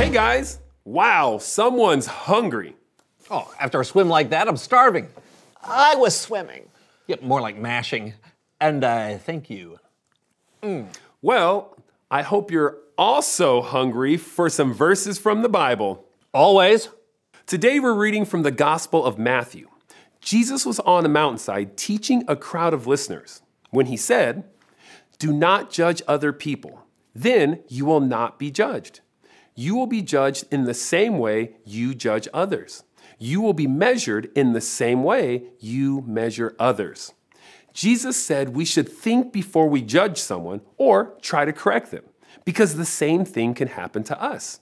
Hey guys! Wow, someone's hungry. Oh, after a swim like that, I'm starving. I was swimming. Yep, more like mashing. And thank you. Well, I hope you're also hungry for some verses from the Bible. Always. Today we're reading from the Gospel of Matthew. Jesus was on a mountainside teaching a crowd of listeners when he said, "Do not judge other people, then you will not be judged. You will be judged in the same way you judge others. You will be measured in the same way you measure others." Jesus said we should think before we judge someone or try to correct them, because the same thing can happen to us.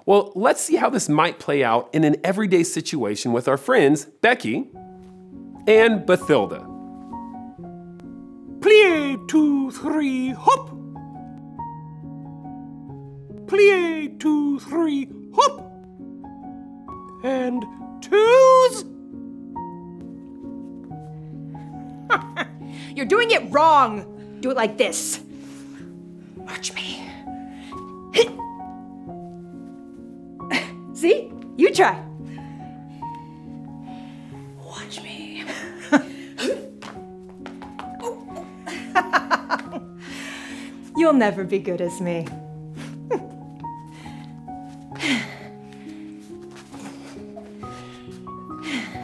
Well, let's see how this might play out in an everyday situation with our friends Becky and Bathilda. Plie, 2, 3, hop! Plie, 2, 3, hop! And 2s! You're doing it wrong. Do it like this. Watch me. See? You try. Watch me. You'll never be good as me.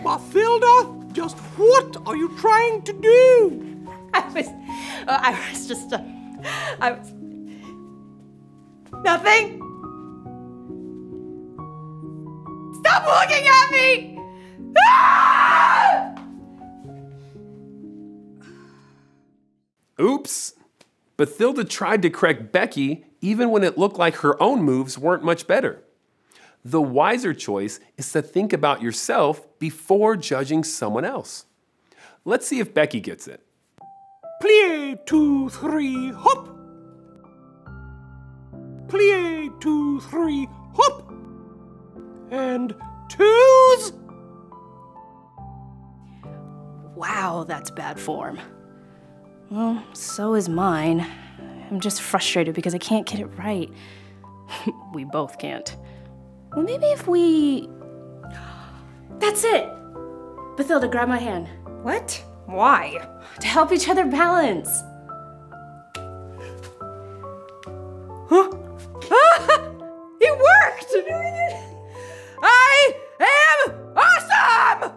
Bathilda, just what are you trying to do? I was nothing. Stop looking at me! Ah! Oops! Bathilda tried to correct Becky even when it looked like her own moves weren't much better. The wiser choice is to think about yourself before judging someone else. Let's see if Becky gets it. Plie, 2, 3, hop! Plie, 2, 3, hop! And 2s! Wow, that's bad form. Well, so is mine. I'm just frustrated because I can't get it right. We both can't. Well, maybe if we... That's it! Bathilda, grab my hand. What? Why? To help each other balance. Huh? Ah! It worked! Doing it! I am awesome!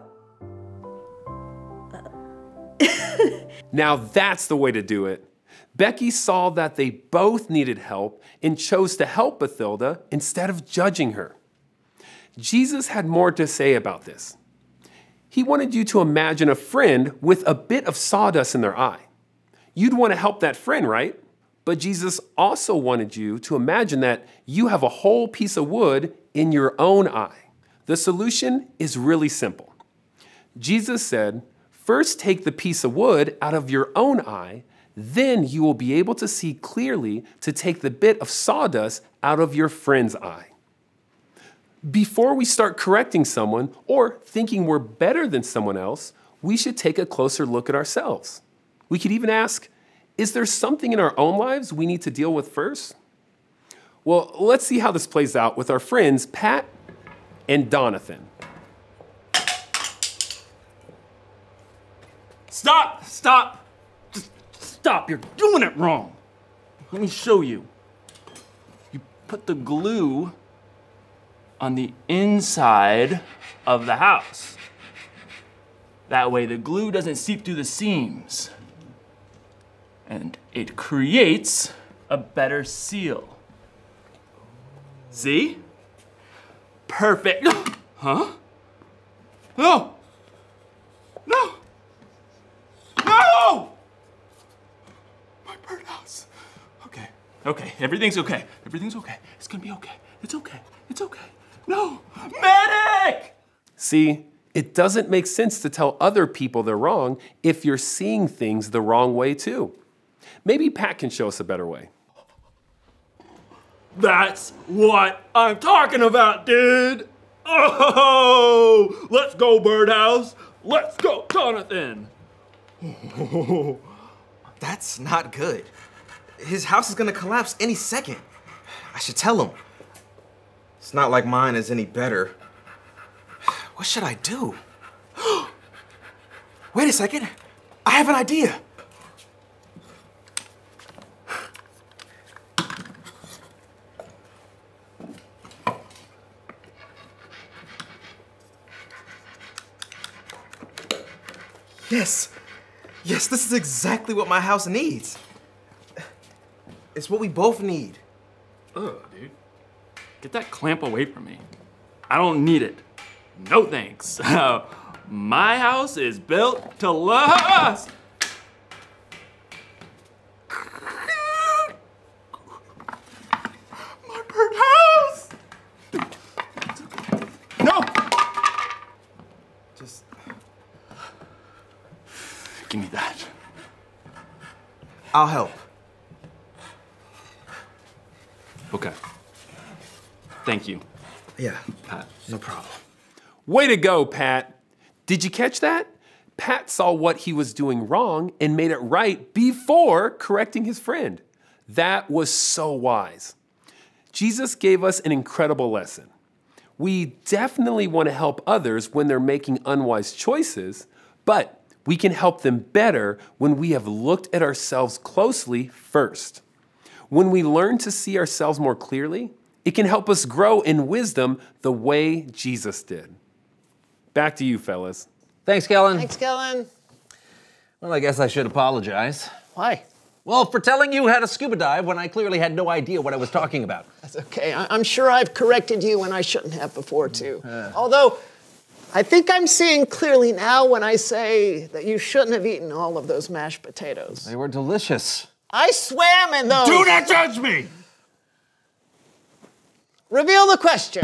Now that's the way to do it. Becky saw that they both needed help and chose to help Bathilda instead of judging her. Jesus had more to say about this. He wanted you to imagine a friend with a bit of sawdust in their eye. You'd want to help that friend, right? But Jesus also wanted you to imagine that you have a whole piece of wood in your own eye. The solution is really simple. Jesus said, first take the piece of wood out of your own eye, then you will be able to see clearly to take the bit of sawdust out of your friend's eye. Before we start correcting someone or thinking we're better than someone else, we should take a closer look at ourselves. We could even ask, is there something in our own lives we need to deal with first? Well, let's see how this plays out with our friends Pat and Donathan. Stop! Stop! Just stop, you're doing it wrong. Let me show you. You put the glue on the inside of the house. That way the glue doesn't seep through the seams. And it creates a better seal. See? Perfect. Huh? No! No! No! My birdhouse. Okay, okay, everything's okay. Everything's okay. It's gonna be okay. It's okay. It's okay. No! Medic! See, it doesn't make sense to tell other people they're wrong if you're seeing things the wrong way too. Maybe Pat can show us a better way. That's what I'm talking about, dude! Oh! Let's go, birdhouse! Let's go, Jonathan! That's not good. His house is gonna collapse any second. I should tell him. It's not like mine is any better. What should I do? Wait a second. I have an idea. Yes. Yes, this is exactly what my house needs. It's what we both need. Ugh, dude. Get that clamp away from me. I don't need it. No thanks. My house is built to last. My bird house. No. Just give me that. I'll help. Okay. Thank you. Yeah, Pat. no problem. Way to go, Pat. Did you catch that? Pat saw what he was doing wrong and made it right before correcting his friend. That was so wise. Jesus gave us an incredible lesson. We definitely want to help others when they're making unwise choices, but we can help them better when we have looked at ourselves closely first. When we learn to see ourselves more clearly, it can help us grow in wisdom the way Jesus did. Back to you, fellas. Thanks, Kellen. Thanks, Kellen. Well, I guess I should apologize. Why? Well, for telling you how to scuba dive when I clearly had no idea what I was talking about. That's okay. I'm sure I've corrected you when I shouldn't have before, too. Although, I think I'm seeing clearly now when I say that you shouldn't have eaten all of those mashed potatoes. They were delicious. I swam in those. Do not judge me! Reveal the question.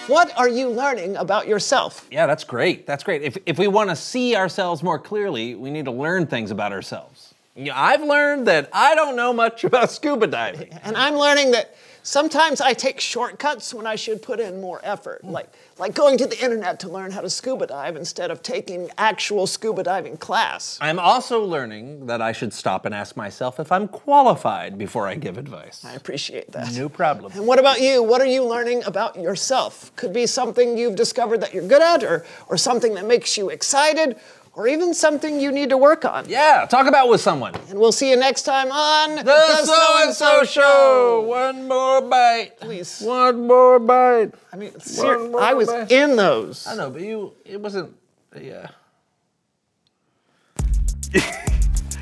What are you learning about yourself? Yeah, that's great. That's great. If we want to see ourselves more clearly, we need to learn things about ourselves. You know, I've learned that I don't know much about scuba diving. And I'm learning that sometimes I take shortcuts when I should put in more effort, like going to the internet to learn how to scuba dive instead of taking actual scuba diving class. I'm also learning that I should stop and ask myself if I'm qualified before I give advice. I appreciate that. No problem. And what about you? What are you learning about yourself? Could be something you've discovered that you're good at, or something that makes you excited, or even something you need to work on. Yeah, talk about with someone. And we'll see you next time on The So-and-so Show. One more bite. Please. One more bite. I mean, more I was bite. in those. I know, but it wasn't, yeah.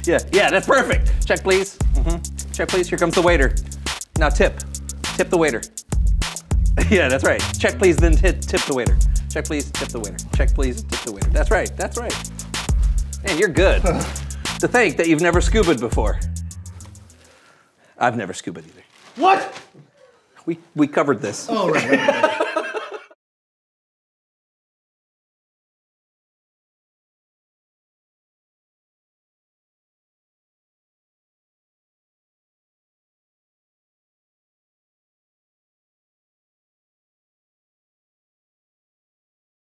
yeah, that's perfect. Check, please. Check, please. Here comes the waiter. Now tip. Tip the waiter. Yeah, that's right. Check, please, then tip the waiter. Check, please, tip the waiter. Check, please, tip the waiter. That's right, that's right. Man, you're good. To think that you've never scubaed before. I've never scubaed either. What? We covered this. Oh, right.